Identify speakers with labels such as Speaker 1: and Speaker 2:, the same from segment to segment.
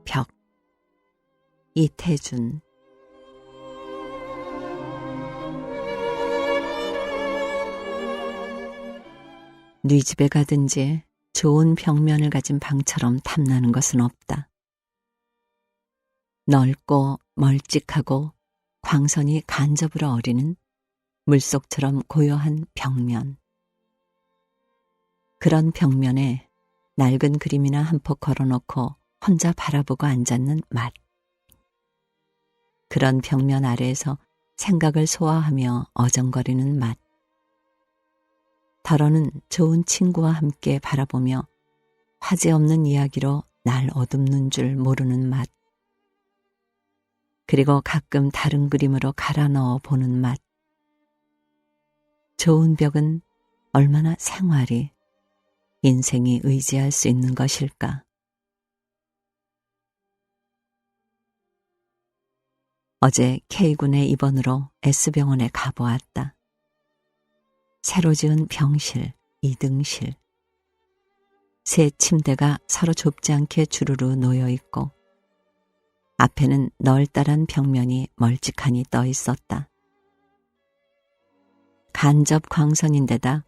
Speaker 1: 벽. 이태준. 네 집에 가든지 좋은 벽면을 가진 방처럼 탐나는 것은 없다. 넓고 멀찍하고 광선이 간접으로 어리는 물속처럼 고요한 벽면. 그런 벽면에 낡은 그림이나 한 폭 걸어놓고 혼자 바라보고 앉았는 맛. 그런 벽면 아래에서 생각을 소화하며 어정거리는 맛. 더러는 좋은 친구와 함께 바라보며 화제 없는 이야기로 날 어둡는 줄 모르는 맛. 그리고 가끔 다른 그림으로 갈아 넣어 보는 맛. 좋은 벽은 얼마나 생활이, 인생이 의지할 수 있는 것일까. 어제 K군의 입원으로 S병원에 가보았다. 새로 지은 병실, 2등실. 세 침대가 서로 좁지 않게 주르르 놓여 있고 앞에는 널따란 벽면이 멀찍하니 떠 있었다. 간접 광선인데다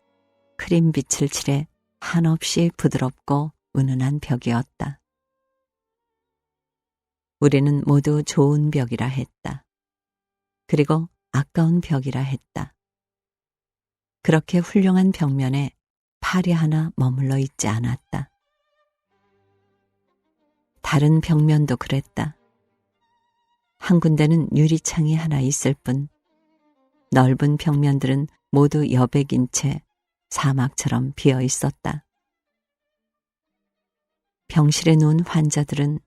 Speaker 1: 크림빛을 칠해 한없이 부드럽고 은은한 벽이었다. 우리는 모두 좋은 벽이라 했다. 그리고 아까운 벽이라 했다. 그렇게 훌륭한 벽면에 팔이 하나 머물러 있지 않았다. 다른 벽면도 그랬다. 한 군데는 유리창이 하나 있을 뿐 넓은 벽면들은 모두 여백인 채 사막처럼 비어 있었다. 병실에 누운 환자들은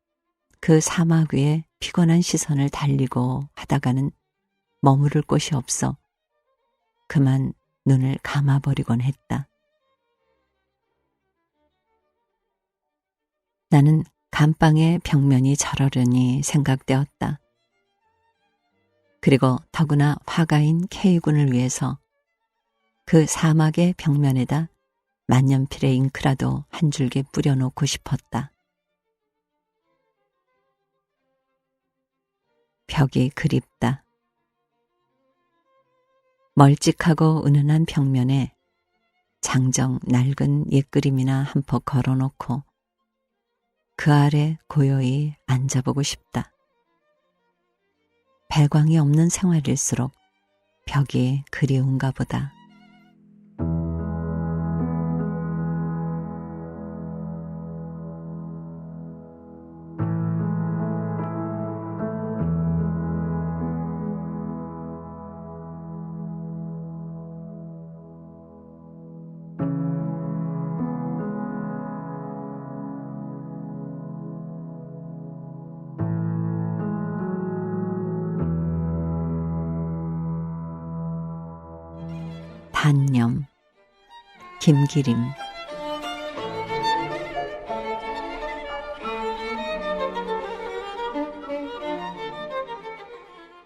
Speaker 1: 그 사막 위에 피곤한 시선을 달리고 하다가는 머무를 곳이 없어 그만 눈을 감아버리곤 했다. 나는 감방의 벽면이 저러려니 생각되었다. 그리고 더구나 화가인 K군을 위해서 그 사막의 벽면에다 만년필의 잉크라도 한 줄기 뿌려놓고 싶었다. 벽이 그립다. 멀찍하고 은은한 벽면에 장정 낡은 옛그림이나 한 폭 걸어놓고 그 아래 고요히 앉아보고 싶다. 배광이 없는 생활일수록 벽이 그리운가 보다. 단념. 김기림.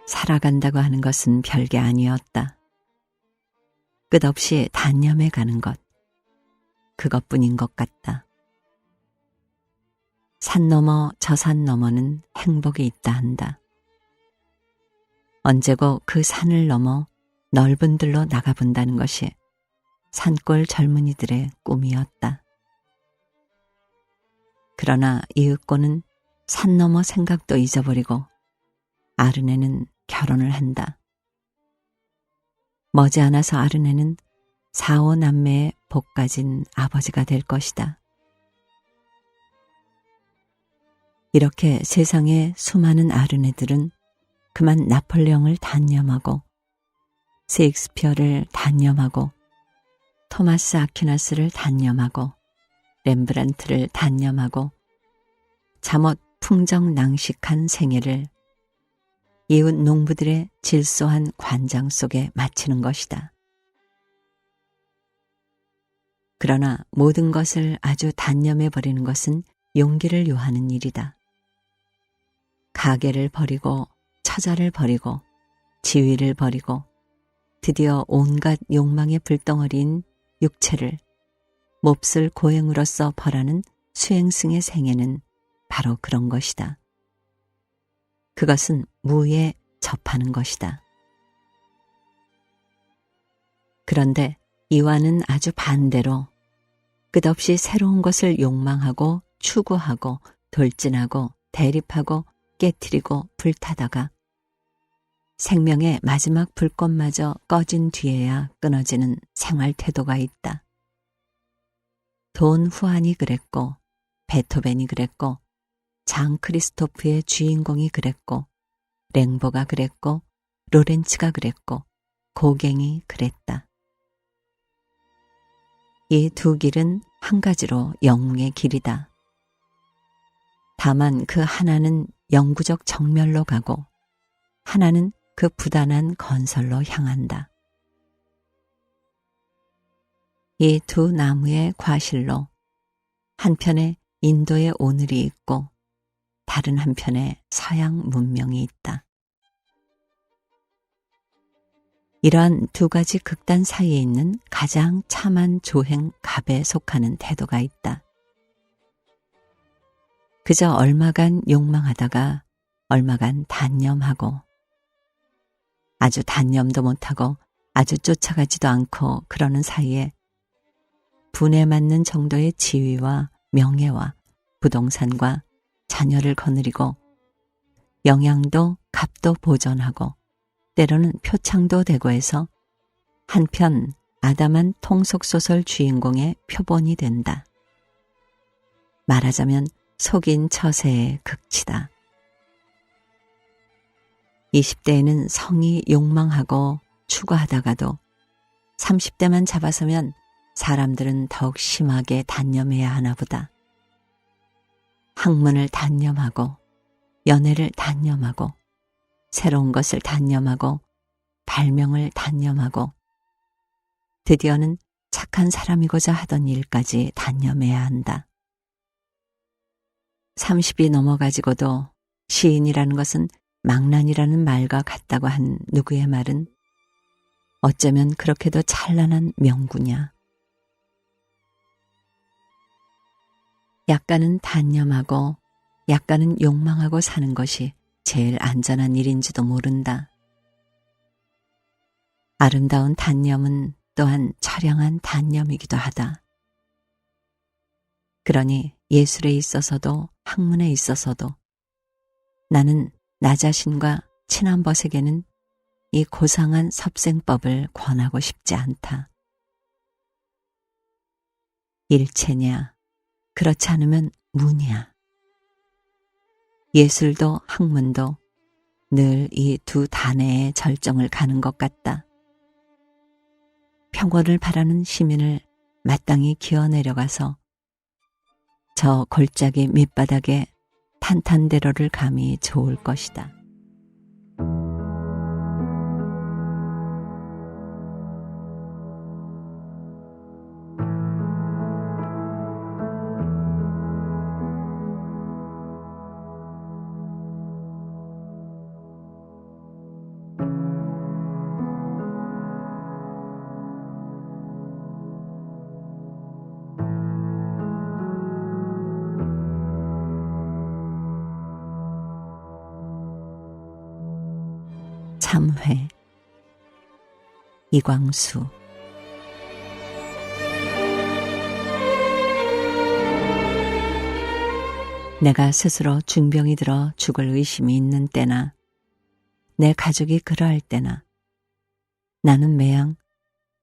Speaker 1: 살아간다고 하는 것은 별게 아니었다. 끝없이 단념해 가는 것, 그것뿐인 것 같다. 산 너머 저 산 너머는 행복이 있다 한다. 언제고 그 산을 넘어 넓은 들로 나가본다는 것이 산골 젊은이들의 꿈이었다. 그러나 이윽고는 산 너머 생각도 잊어버리고 아르네는 결혼을 한다. 머지않아서 아르네는 4, 5남매의 복 가진 아버지가 될 것이다. 이렇게 세상의 수많은 아르네들은 그만 나폴레옹을 단념하고 셰익스피어를 단념하고 토마스 아퀴나스를 단념하고 렘브란트를 단념하고 잠옷 풍정낭식한 생애를 이웃 농부들의 질소한 관장 속에 마치는 것이다. 그러나 모든 것을 아주 단념해버리는 것은 용기를 요하는 일이다. 가게를 버리고 처자를 버리고 지위를 버리고 드디어 온갖 욕망의 불덩어리인 육체를 몹쓸 고행으로서 벌하는 수행승의 생애는 바로 그런 것이다. 그것은 무에 접하는 것이다. 그런데 이와는 아주 반대로 끝없이 새로운 것을 욕망하고 추구하고 돌진하고 대립하고 깨트리고 불타다가 생명의 마지막 불꽃마저 꺼진 뒤에야 끊어지는 생활 태도가 있다. 돈 후안이 그랬고 베토벤이 그랬고 장 크리스토프의 주인공이 그랬고 랭보가 그랬고 로렌츠가 그랬고 고갱이 그랬다. 이 두 길은 한 가지로 영웅의 길이다. 다만 그 하나는 영구적 정멸로 가고 하나는 그 부단한 건설로 향한다. 이 두 나무의 과실로 한편에 인도의 오늘이 있고 다른 한편에 서양 문명이 있다. 이러한 두 가지 극단 사이에 있는 가장 참한 조행 갑에 속하는 태도가 있다. 그저 얼마간 욕망하다가 얼마간 단념하고 아주 단념도 못하고 아주 쫓아가지도 않고 그러는 사이에 분에 맞는 정도의 지위와 명예와 부동산과 자녀를 거느리고 영양도 값도 보존하고 때로는 표창도 되고 해서 한편 아담한 통속소설 주인공의 표본이 된다. 말하자면 속인 처세의 극치다. 20대에는 성이 욕망하고 추구하다가도 30대만 잡아서면 사람들은 더욱 심하게 단념해야 하나 보다. 학문을 단념하고 연애를 단념하고 새로운 것을 단념하고 발명을 단념하고 드디어는 착한 사람이고자 하던 일까지 단념해야 한다. 30이 넘어가지고도 시인이라는 것은 망난이라는 말과 같다고 한 누구의 말은 어쩌면 그렇게도 찬란한 명구냐. 약간은 단념하고 약간은 욕망하고 사는 것이 제일 안전한 일인지도 모른다. 아름다운 단념은 또한 처량한 단념이기도 하다. 그러니 예술에 있어서도 학문에 있어서도 나는 나 자신과 친한 벗에게는 이 고상한 섭생법을 권하고 싶지 않다. 일체냐, 그렇지 않으면 무냐. 예술도 학문도 늘 이 두 단해의 절정을 가는 것 같다. 평온을 바라는 시민을 마땅히 기어내려가서 저 골짜기 밑바닥에 탄탄대로를 감이 좋을 것이다. 참회 이광수. 내가 스스로 중병이 들어 죽을 의심이 있는 때나 내 가족이 그러할 때나 나는 매양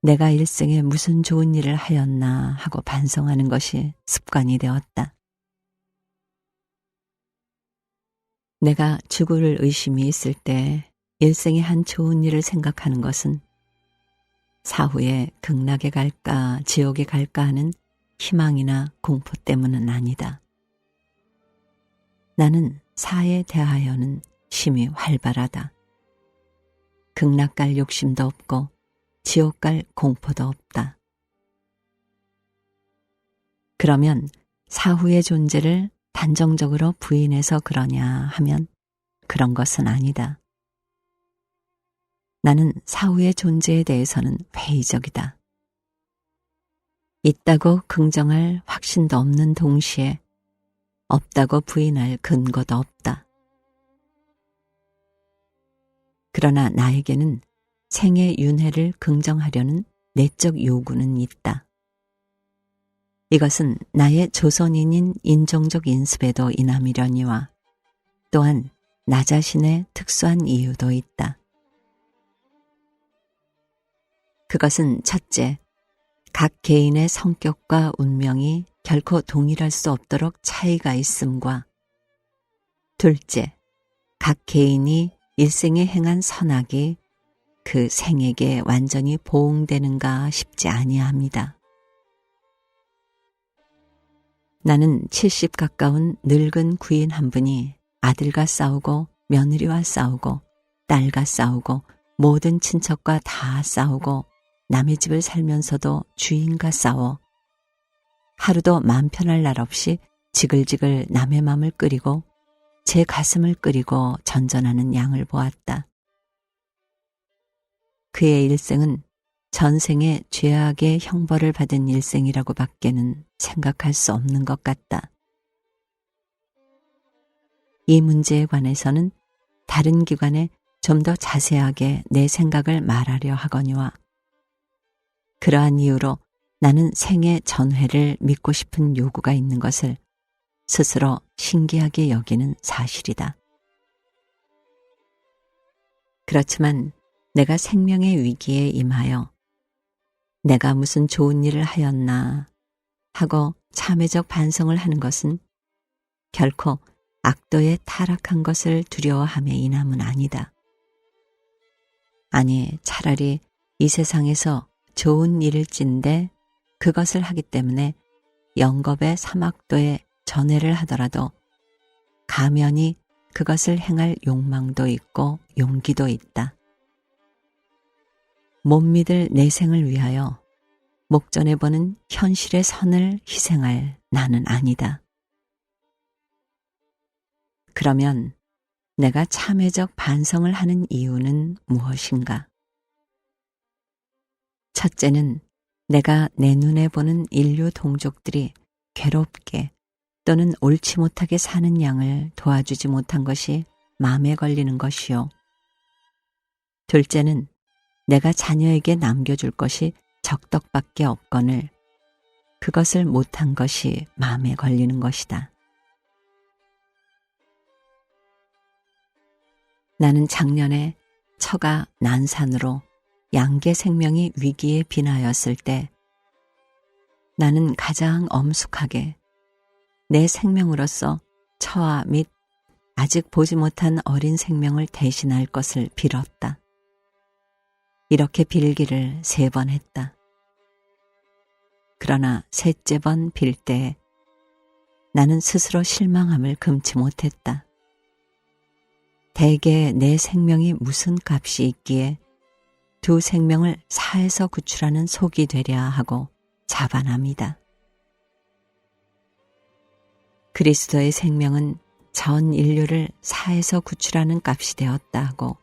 Speaker 1: 내가 일생에 무슨 좋은 일을 하였나 하고 반성하는 것이 습관이 되었다. 내가 죽을 의심이 있을 때 일생에 한 좋은 일을 생각하는 것은 사후에 극락에 갈까 지옥에 갈까 하는 희망이나 공포 때문은 아니다. 나는 사에 대하여는 심히 활발하다. 극락 갈 욕심도 없고 지옥 갈 공포도 없다. 그러면 사후의 존재를 단정적으로 부인해서 그러냐 하면 그런 것은 아니다. 나는 사후의 존재에 대해서는 회의적이다. 있다고 긍정할 확신도 없는 동시에 없다고 부인할 근거도 없다. 그러나 나에게는 생의 윤회를 긍정하려는 내적 요구는 있다. 이것은 나의 조선인인 인종적 인습에도 인함이려니와 또한 나 자신의 특수한 이유도 있다. 그것은 첫째, 각 개인의 성격과 운명이 결코 동일할 수 없도록 차이가 있음과 둘째, 각 개인이 일생에 행한 선악이 그 생에게 완전히 보응되는가 싶지 아니합니다. 나는 70 가까운 늙은 구인 한 분이 아들과 싸우고 며느리와 싸우고 딸과 싸우고 모든 친척과 다 싸우고 남의 집을 살면서도 주인과 싸워 하루도 마음 편할 날 없이 지글지글 남의 맘을 끓이고 제 가슴을 끓이고 전전하는 양을 보았다. 그의 일생은 전생에 죄악의 형벌을 받은 일생이라고 밖에는 생각할 수 없는 것 같다. 이 문제에 관해서는 다른 기관에 좀 더 자세하게 내 생각을 말하려 하거니와 그러한 이유로 나는 생의 전회를 믿고 싶은 요구가 있는 것을 스스로 신기하게 여기는 사실이다. 그렇지만 내가 생명의 위기에 임하여 내가 무슨 좋은 일을 하였나 하고 참회적 반성을 하는 것은 결코 악도에 타락한 것을 두려워함에 인함은 아니다. 아니, 차라리 이 세상에서 좋은 일일진데 그것을 하기 때문에 영겁의 사막도에 전회를 하더라도 가면이 그것을 행할 욕망도 있고 용기도 있다. 못 믿을 내 생을 위하여 목전에 보는 현실의 선을 희생할 나는 아니다. 그러면 내가 참회적 반성을 하는 이유는 무엇인가? 첫째는 내가 내 눈에 보는 인류 동족들이 괴롭게 또는 옳지 못하게 사는 양을 도와주지 못한 것이 마음에 걸리는 것이요. 둘째는 내가 자녀에게 남겨줄 것이 적덕밖에 없거늘 그것을 못한 것이 마음에 걸리는 것이다. 나는 작년에 처가 난산으로 양계 생명이 위기에 빈하였을 때 나는 가장 엄숙하게 내 생명으로서 처와 및 아직 보지 못한 어린 생명을 대신할 것을 빌었다. 이렇게 빌기를 3번 했다. 그러나 셋째 번 빌 때에 나는 스스로 실망함을 금치 못했다. 대개 내 생명이 무슨 값이 있기에 두 생명을 사에서 구출하는 속이 되랴 하고 자반합니다. 그리스도의 생명은 전 인류를 사에서 구출하는 값이 되었다 하고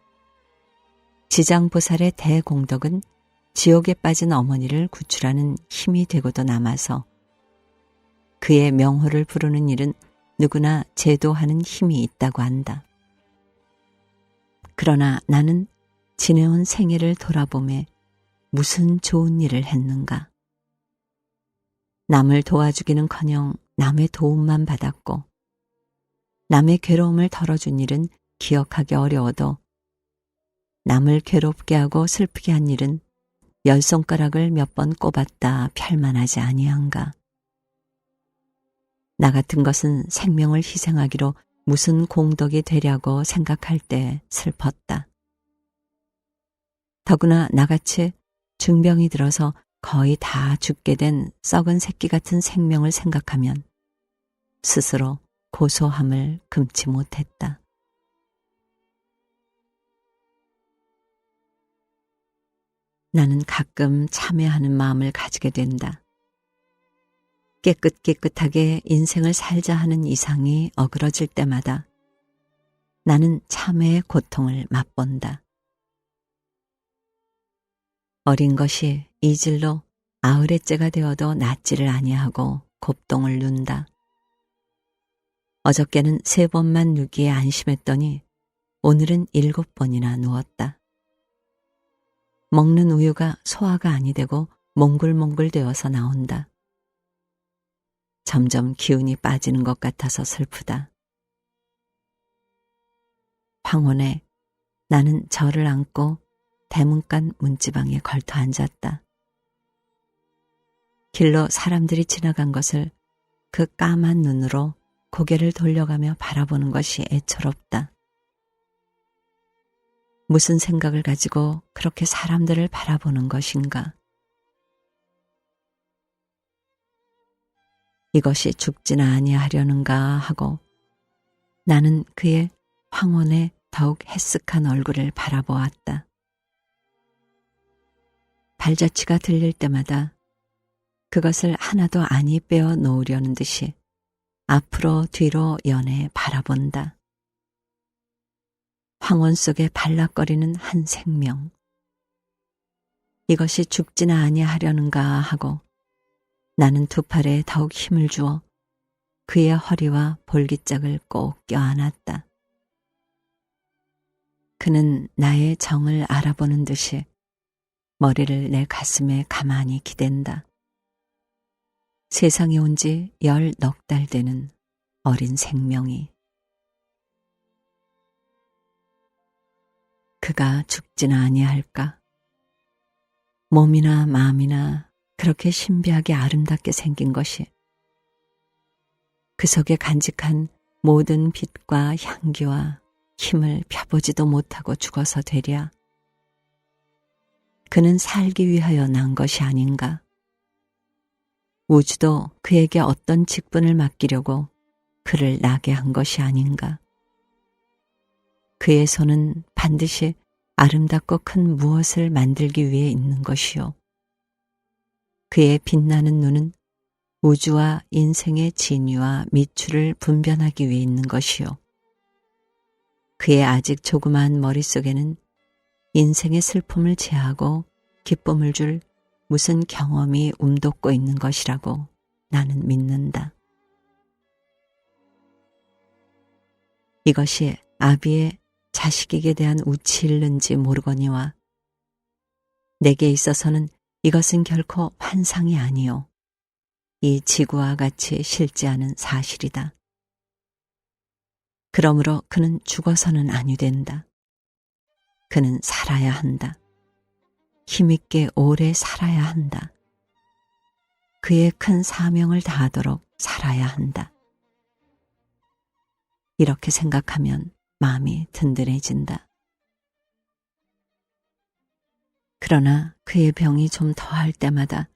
Speaker 1: 지장보살의 대공덕은 지옥에 빠진 어머니를 구출하는 힘이 되고도 남아서 그의 명호를 부르는 일은 누구나 제도하는 힘이 있다고 한다. 그러나 나는 지내온 생애를 돌아보매 무슨 좋은 일을 했는가? 남을 도와주기는커녕 남의 도움만 받았고 남의 괴로움을 덜어준 일은 기억하기 어려워도 남을 괴롭게 하고 슬프게 한 일은 10손가락을 몇 번 꼽았다 펼만하지 아니한가. 나 같은 것은 생명을 희생하기로 무슨 공덕이 되려고 생각할 때 슬펐다. 더구나 나같이 중병이 들어서 거의 다 죽게 된 썩은 새끼 같은 생명을 생각하면 스스로 고소함을 금치 못했다. 나는 가끔 참회하는 마음을 가지게 된다. 깨끗하게 인생을 살자 하는 이상이 어그러질 때마다 나는 참회의 고통을 맛본다. 어린 것이 이질로 아흐레째가 되어도 낫지를 아니하고 곱동을 눈다. 어저께는 3번만 누기에 안심했더니 오늘은 7번이나 누웠다. 먹는 우유가 소화가 아니 되고 몽글몽글 되어서 나온다. 점점 기운이 빠지는 것 같아서 슬프다. 황혼에 나는 저를 안고 대문간 문지방에 걸터 앉았다. 길로 사람들이 지나간 것을 그 까만 눈으로 고개를 돌려가며 바라보는 것이 애처롭다. 무슨 생각을 가지고 그렇게 사람들을 바라보는 것인가? 이것이 죽지나 아니하려는가 하고 나는 그의 황혼의 더욱 해쓱한 얼굴을 바라보았다. 발자취가 들릴 때마다 그것을 하나도 아니 빼어 놓으려는 듯이 앞으로 뒤로 연해 바라본다. 황혼 속에 발락거리는 한 생명. 이것이 죽지나 아니하려는가 하고 나는 두 팔에 더욱 힘을 주어 그의 허리와 볼기짝을 꼭 껴안았다. 그는 나의 정을 알아보는 듯이 머리를 내 가슴에 가만히 기댄다. 세상에 온 지 10넉 달 되는 어린 생명이. 그가 죽지나 아니할까? 몸이나 마음이나 그렇게 신비하게 아름답게 생긴 것이 그 속에 간직한 모든 빛과 향기와 힘을 펴보지도 못하고 죽어서 되랴. 그는 살기 위하여 난 것이 아닌가? 우주도 그에게 어떤 직분을 맡기려고 그를 나게 한 것이 아닌가? 그의 손은 반드시 아름답고 큰 무엇을 만들기 위해 있는 것이요. 그의 빛나는 눈은 우주와 인생의 진위와 미추를 분별하기 위해 있는 것이요. 그의 아직 조그마한 머릿속에는 인생의 슬픔을 제하고 기쁨을 줄 무슨 경험이 움돋고 있는 것이라고 나는 믿는다. 이것이 아비의 자식에게 대한 우치일는지 모르거니와 내게 있어서는 이것은 결코 환상이 아니요. 이 지구와 같이 실제하는 사실이다. 그러므로 그는 죽어서는 아니 된다. 그는 살아야 한다. 힘있게 오래 살아야 한다. 그의 큰 사명을 다하도록 살아야 한다. 이렇게 생각하면 마음이 든든해진다. 그러나 그의 병이 좀 더할 때마다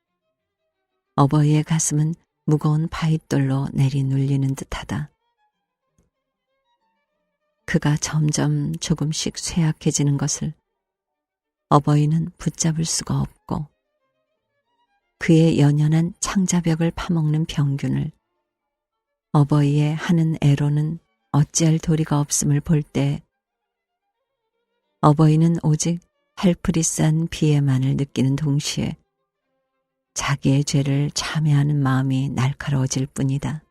Speaker 1: 어버이의 가슴은 무거운 바윗돌로 내리 눌리는 듯하다. 그가 점점 조금씩 쇠약해지는 것을 어버이는 붙잡을 수가 없고 그의 연연한 창자벽을 파먹는 병균을 어버이의 하는 애로는 어찌할 도리가 없음을 볼 때 어버이는 오직 헬프리스한 비애만을 느끼는 동시에 자기의 죄를 참회하는 마음이 날카로워질 뿐이다.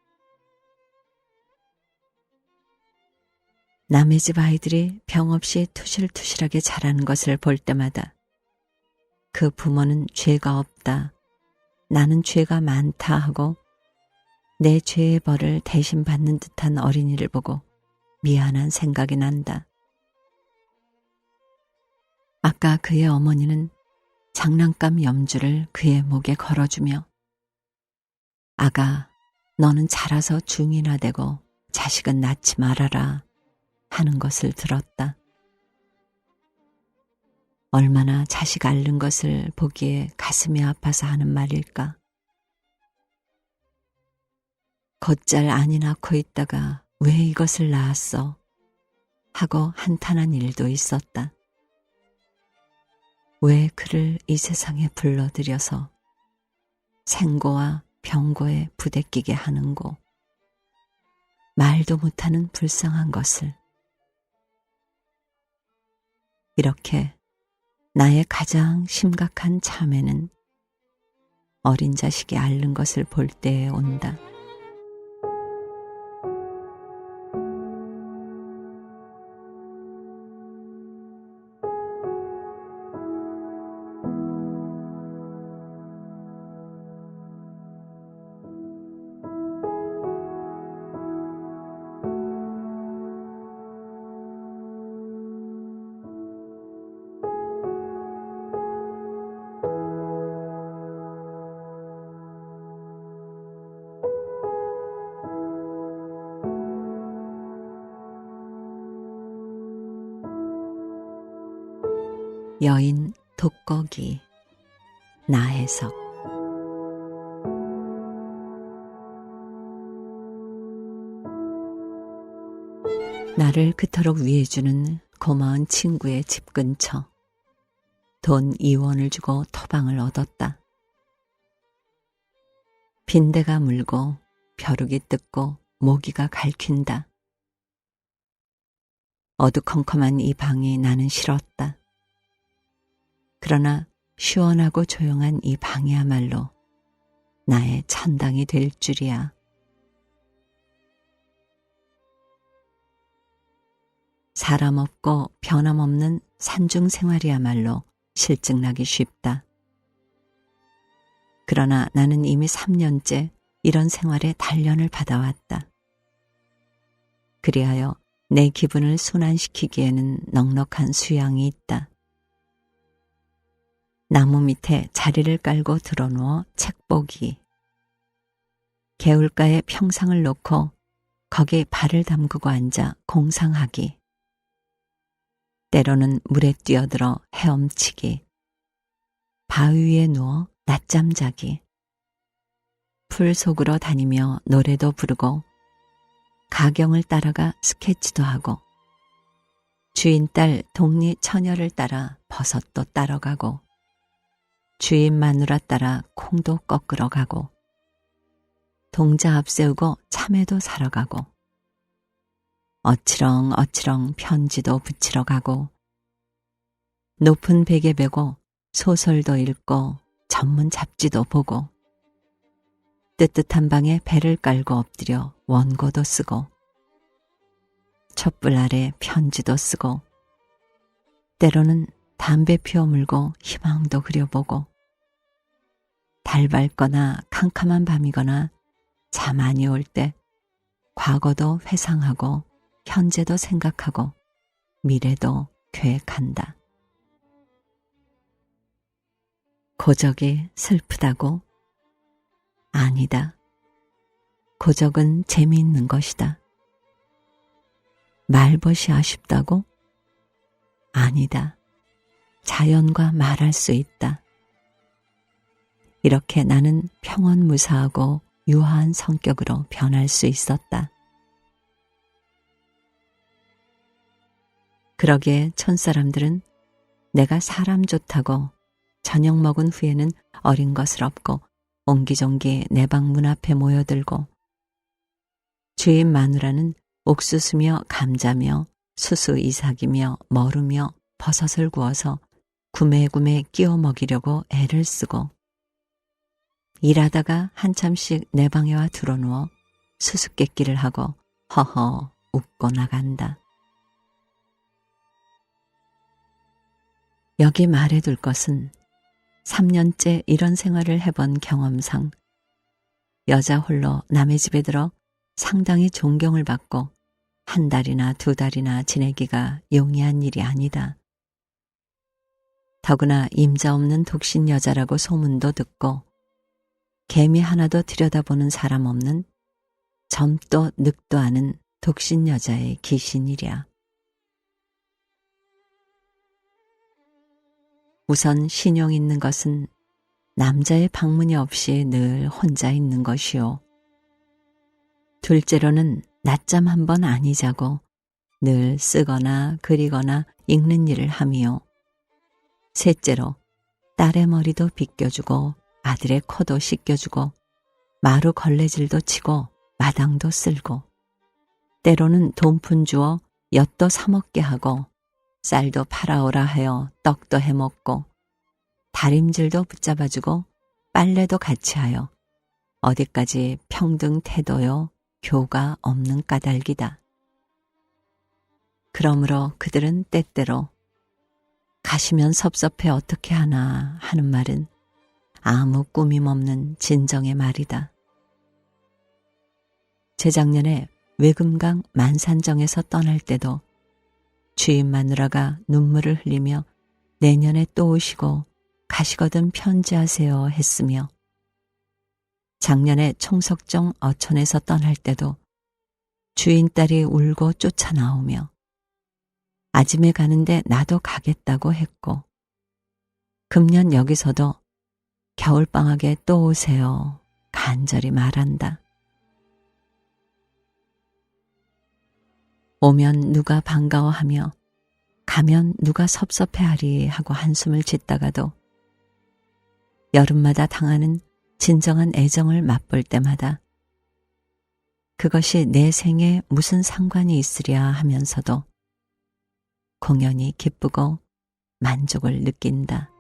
Speaker 1: 남의 집 아이들이 병 없이 투실투실하게 자라는 것을 볼 때마다 그 부모는 죄가 없다, 나는 죄가 많다 하고 내 죄의 벌을 대신 받는 듯한 어린이를 보고 미안한 생각이 난다. 아까 그의 어머니는 장난감 염주를 그의 목에 걸어주며 아가, 너는 자라서 중이나 되고 자식은 낳지 말아라 하는 것을 들었다. 얼마나 자식 앓는 것을 보기에 가슴이 아파서 하는 말일까. 곧잘 아니 낳고 있다가 왜 이것을 낳았어 하고 한탄한 일도 있었다. 왜 그를 이 세상에 불러들여서 생고와 병고에 부대끼게 하는고. 말도 못하는 불쌍한 것을. 이렇게 나의 가장 심각한 참회는 어린 자식이 앓는 것을 볼 때에 온다. 여인 독거기 나혜석. 나를 그토록 위해주는 고마운 친구의 집 근처. 돈 2원을 주고 토방을 얻었다. 빈대가 물고 벼룩이 뜯고 모기가 갈퀴다. 어두컴컴한 이 방이 나는 싫었다. 그러나 시원하고 조용한 이 방이야말로 나의 천당이 될 줄이야. 사람 없고 변함없는 산중 생활이야말로 실증나기 쉽다. 그러나 나는 이미 3년째 이런 생활에 단련을 받아왔다. 그리하여 내 기분을 순환시키기에는 넉넉한 수양이 있다. 나무 밑에 자리를 깔고 드러누워 책 보기. 개울가에 평상을 놓고 거기에 발을 담그고 앉아 공상하기. 때로는 물에 뛰어들어 헤엄치기. 바위 위에 누워 낮잠 자기. 풀 속으로 다니며 노래도 부르고 가경을 따라가 스케치도 하고 주인 딸 동리 처녀를 따라 버섯도 따러 가고 주인 마누라 따라 콩도 꺾으러 가고 동자 앞세우고 참외도 사러 가고 어치렁어치렁 편지도 붙이러 가고 높은 베개 베고 소설도 읽고 전문 잡지도 보고 뜨뜻한 방에 배를 깔고 엎드려 원고도 쓰고 촛불 아래 편지도 쓰고 때로는 담배 피워 물고 희망도 그려보고 달 밝거나 캄캄한 밤이거나 잠 많이 올 때 과거도 회상하고 현재도 생각하고 미래도 계획한다. 고적이 슬프다고? 아니다. 고적은 재미있는 것이다. 말벗이 아쉽다고? 아니다. 자연과 말할 수 있다. 이렇게 나는 평온무사하고 유화한 성격으로 변할 수 있었다. 그러기에 촌사람들은 내가 사람 좋다고 저녁 먹은 후에는 어린 것을 업고 옹기종기 내 방 문 앞에 모여들고 주인 마누라는 옥수수며 감자며 수수 이삭이며 머루며 버섯을 구워서 구매구매 끼워 먹이려고 애를 쓰고 일하다가 한참씩 내 방에 와 들어누워 수수께끼를 하고 허허 웃고 나간다. 여기 말해둘 것은 3년째 이런 생활을 해본 경험상 여자 홀로 남의 집에 들어 상당히 존경을 받고 한 달이나 두 달이나 지내기가 용이한 일이 아니다. 더구나 임자 없는 독신 여자라고 소문도 듣고 개미 하나도 들여다보는 사람 없는 젊도 늙도 않은 독신 여자의 기신이랴. 우선 신용 있는 것은 남자의 방문이 없이 늘 혼자 있는 것이요. 둘째로는 낮잠 한 번 아니 자고 늘 쓰거나 그리거나 읽는 일을 함이요. 셋째로 딸의 머리도 빗겨주고 아들의 코도 씻겨주고 마루 걸레질도 치고 마당도 쓸고 때로는 돈푼 주어 엿도 사먹게 하고 쌀도 팔아오라 하여 떡도 해먹고 다림질도 붙잡아주고 빨래도 같이 하여 어디까지 평등 태도요 교가 없는 까닭이다. 그러므로 그들은 때때로 가시면 섭섭해 어떻게 하나 하는 말은 아무 꾸밈 없는 진정의 말이다. 재작년에 외금강 만산정에서 떠날 때도 주인 마누라가 눈물을 흘리며 내년에 또 오시고 가시거든 편지하세요 했으며 작년에 총석정 어촌에서 떠날 때도 주인 딸이 울고 쫓아나오며 아침에 가는데 나도 가겠다고 했고 금년 여기서도 겨울방학에 또 오세요. 간절히 말한다. 오면 누가 반가워하며 가면 누가 섭섭해하리 하고 한숨을 짓다가도 여름마다 당하는 진정한 애정을 맛볼 때마다 그것이 내 생에 무슨 상관이 있으랴 하면서도 공연히 기쁘고 만족을 느낀다.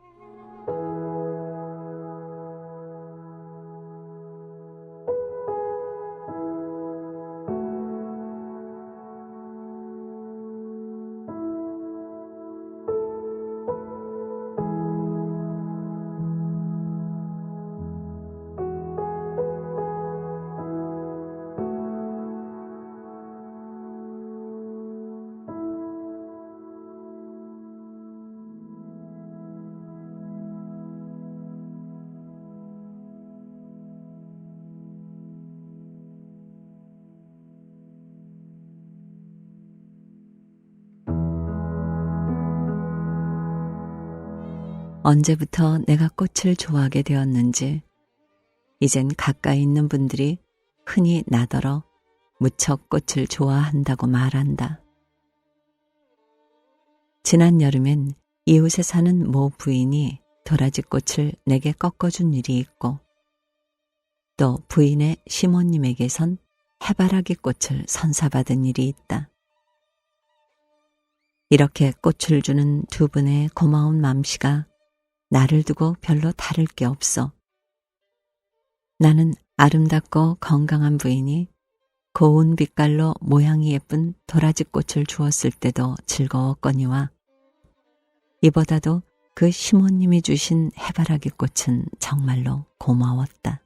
Speaker 1: 언제부터 내가 꽃을 좋아하게 되었는지 이젠 가까이 있는 분들이 흔히 나더러 무척 꽃을 좋아한다고 말한다. 지난 여름엔 이웃에 사는 모 부인이 도라지꽃을 내게 꺾어준 일이 있고 또 부인의 시모님에게선 해바라기 꽃을 선사받은 일이 있다. 이렇게 꽃을 주는 두 분의 고마운 맘씨가 나를 두고 별로 다를 게 없어. 나는 아름답고 건강한 부인이 고운 빛깔로 모양이 예쁜 도라지꽃을 주었을 때도 즐거웠거니와 이보다도 그 시모님이 주신 해바라기 꽃은 정말로 고마웠다.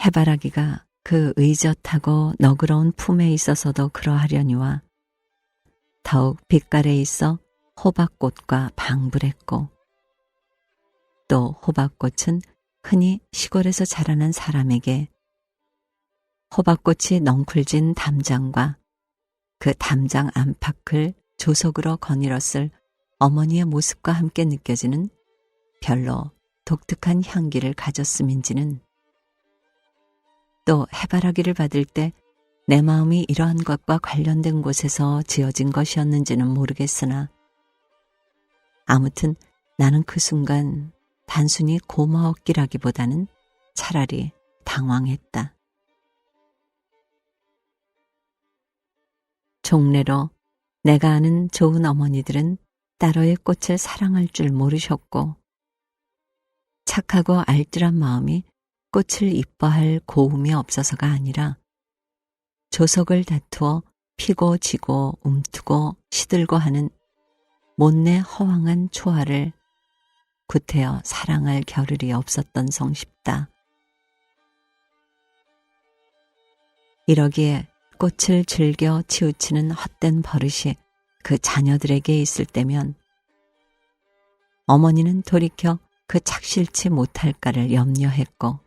Speaker 1: 해바라기가 그 의젓하고 너그러운 품에 있어서도 그러하려니와 더욱 빛깔에 있어 호박꽃과 방불했고 또 호박꽃은 흔히 시골에서 자라난 사람에게 호박꽃이 넝쿨진 담장과 그 담장 안팎을 조석으로 거닐었을 어머니의 모습과 함께 느껴지는 별로 독특한 향기를 가졌음인지는 또 해바라기를 받을 때 내 마음이 이러한 것과 관련된 곳에서 지어진 것이었는지는 모르겠으나 아무튼 나는 그 순간 단순히 고마웠기라기보다는 차라리 당황했다. 종래로 내가 아는 좋은 어머니들은 따로의 꽃을 사랑할 줄 모르셨고 착하고 알뜰한 마음이 꽃을 이뻐할 고움이 없어서가 아니라 조석을 다투어 피고 지고 움트고 시들고 하는 못내 허황한 초아를 구태여 사랑할 겨를이 없었던 성쉽다. 이러기에 꽃을 즐겨 치우치는 헛된 버릇이 그 자녀들에게 있을 때면 어머니는 돌이켜 그 착실치 못할까를 염려했고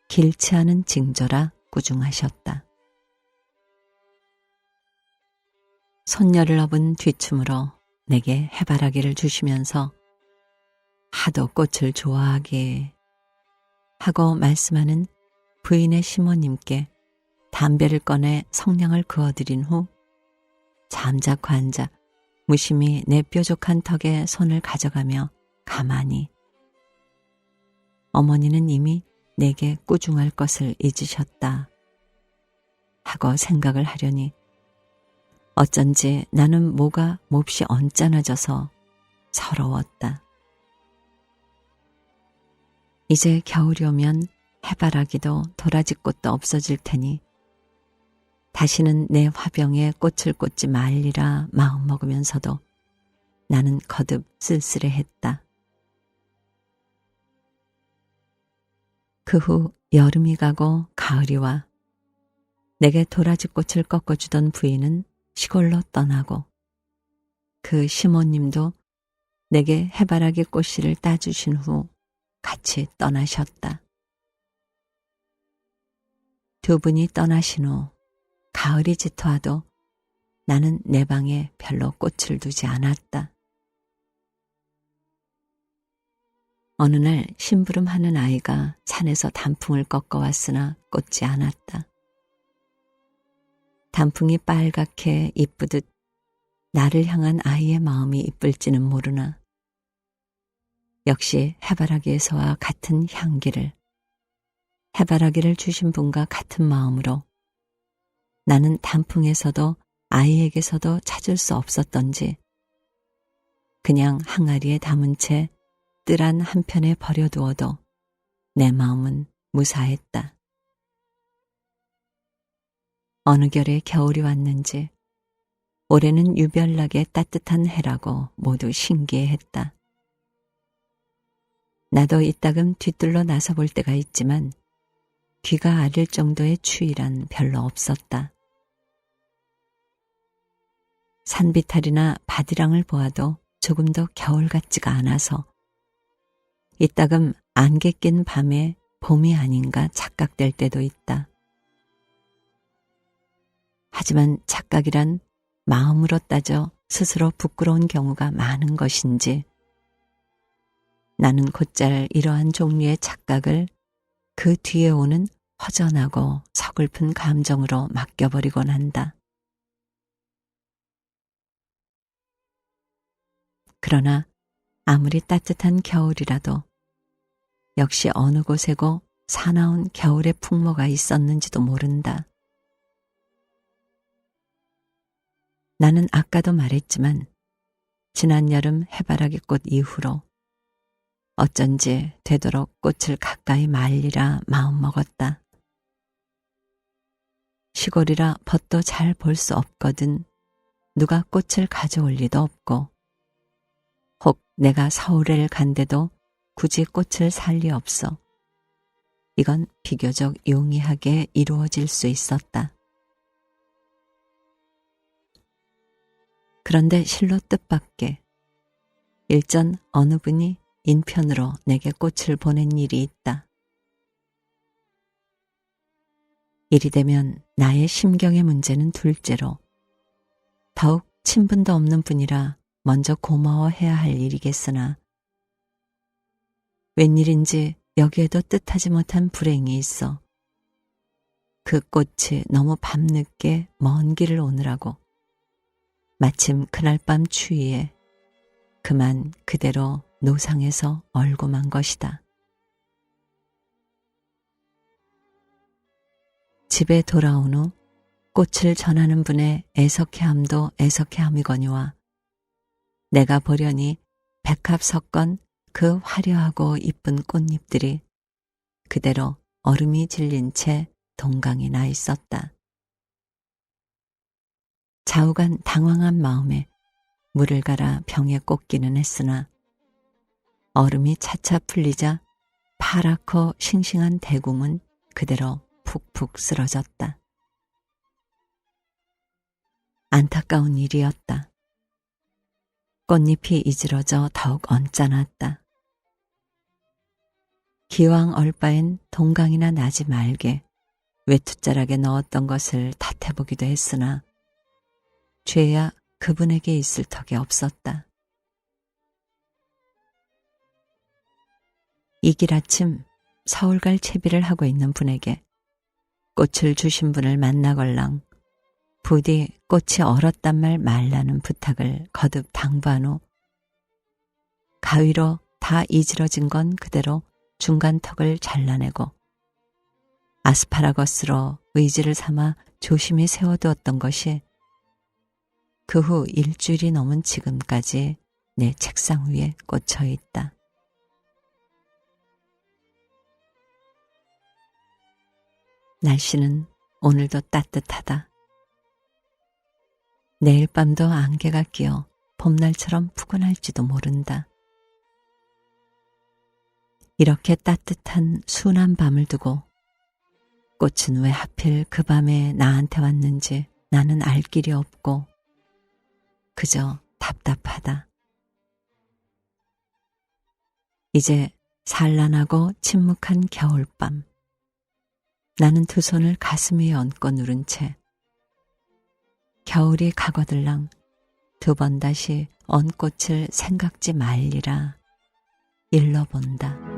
Speaker 1: 길치 않은 징조라 꾸중하셨다. 손녀를 업은 뒤춤으로 내게 해바라기를 주시면서 하도 꽃을 좋아하기에 하고 말씀하는 부인의 시모님께 담배를 꺼내 성냥을 그어드린 후 잠자코 앉아 무심히 내 뾰족한 턱에 손을 가져가며 가만히 어머니는 이미 내게 꾸중할 것을 잊으셨다 하고 생각을 하려니 어쩐지 나는 뭐가 몹시 언짢아져서 서러웠다. 이제 겨울이 오면 해바라기도 도라지꽃도 없어질 테니 다시는 내 화병에 꽃을 꽂지 말리라 마음먹으면서도 나는 거듭 쓸쓸해했다. 그 후 여름이 가고 가을이 와 내게 도라지꽃을 꺾어주던 부인은 시골로 떠나고 그 시모님도 내게 해바라기 꽃씨를 따주신 후 같이 떠나셨다. 두 분이 떠나신 후 가을이 짙어와도 나는 내 방에 별로 꽃을 두지 않았다. 어느 날 심부름하는 아이가 산에서 단풍을 꺾어왔으나 꽂지 않았다. 단풍이 빨갛게 이쁘듯 나를 향한 아이의 마음이 이쁠지는 모르나 역시 해바라기에서와 같은 향기를, 해바라기를 주신 분과 같은 마음으로 나는 단풍에서도 아이에게서도 찾을 수 없었던지 그냥 항아리에 담은 채 뜰안 한편에 버려두어도 내 마음은 무사했다. 어느 결에 겨울이 왔는지 올해는 유별나게 따뜻한 해라고 모두 신기해했다. 나도 이따금 뒤뜰로 나서볼 때가 있지만 귀가 아릴 정도의 추위란 별로 없었다. 산비탈이나 바디랑을 보아도 조금도 겨울 같지가 않아서 이따금 안개 낀 밤에 봄이 아닌가 착각될 때도 있다. 하지만 착각이란 마음으로 따져 스스로 부끄러운 경우가 많은 것인지 나는 곧잘 이러한 종류의 착각을 그 뒤에 오는 허전하고 서글픈 감정으로 맡겨버리곤 한다. 그러나 아무리 따뜻한 겨울이라도 역시 어느 곳에고 사나운 겨울의 풍모가 있었는지도 모른다. 나는 아까도 말했지만 지난 여름 해바라기 꽃 이후로 어쩐지 되도록 꽃을 가까이 말리라 마음먹었다. 시골이라 벗도 잘 볼 수 없거든 누가 꽃을 가져올 리도 없고 혹 내가 서울을 간데도 굳이 꽃을 살 리 없어. 이건 비교적 용이하게 이루어질 수 있었다. 그런데 실로 뜻밖의 일전 어느 분이 인편으로 내게 꽃을 보낸 일이 있다. 이리 되면 나의 심경의 문제는 둘째로 더욱 친분도 없는 분이라 먼저 고마워해야 할 일이겠으나 웬일인지 여기에도 뜻하지 못한 불행이 있어 그 꽃이 너무 밤늦게 먼 길을 오느라고 마침 그날 밤 추위에 그만 그대로 노상에서 얼고만 것이다. 집에 돌아온 후 꽃을 전하는 분의 애석해함도 애석해함이거니와 내가 보려니 백합 섞건 그 화려하고 이쁜 꽃잎들이 그대로 얼음이 질린 채 동강이 나 있었다. 좌우간 당황한 마음에 물을 갈아 병에 꽂기는 했으나 얼음이 차차 풀리자 파랗고 싱싱한 대궁은 그대로 푹푹 쓰러졌다. 안타까운 일이었다. 꽃잎이 이지러져 더욱 언짢았다. 기왕 얼바엔 동강이나 나지 말게 외투자락에 넣었던 것을 탓해보기도 했으나 죄야 그분에게 있을 턱이 없었다. 이길 아침 서울 갈 채비를 하고 있는 분에게 꽃을 주신 분을 만나걸랑 부디 꽃이 얼었단 말 말라는 부탁을 거듭 당부한 후 가위로 다 이지러진 건 그대로 중간 턱을 잘라내고 아스파라거스로 의지를 삼아 조심히 세워두었던 것이 그 후 일주일이 넘은 지금까지 내 책상 위에 꽂혀 있다. 날씨는 오늘도 따뜻하다. 내일 밤도 안개가 끼어 봄날처럼 푸근할지도 모른다. 이렇게 따뜻한 순한 밤을 두고 꽃은 왜 하필 그 밤에 나한테 왔는지 나는 알 길이 없고 그저 답답하다. 이제 산란하고 침묵한 겨울밤. 나는 두 손을 가슴 위에 얹고 누른 채 겨울이 가거들랑 두 번 다시 언 꽃을 생각지 말리라 일러본다.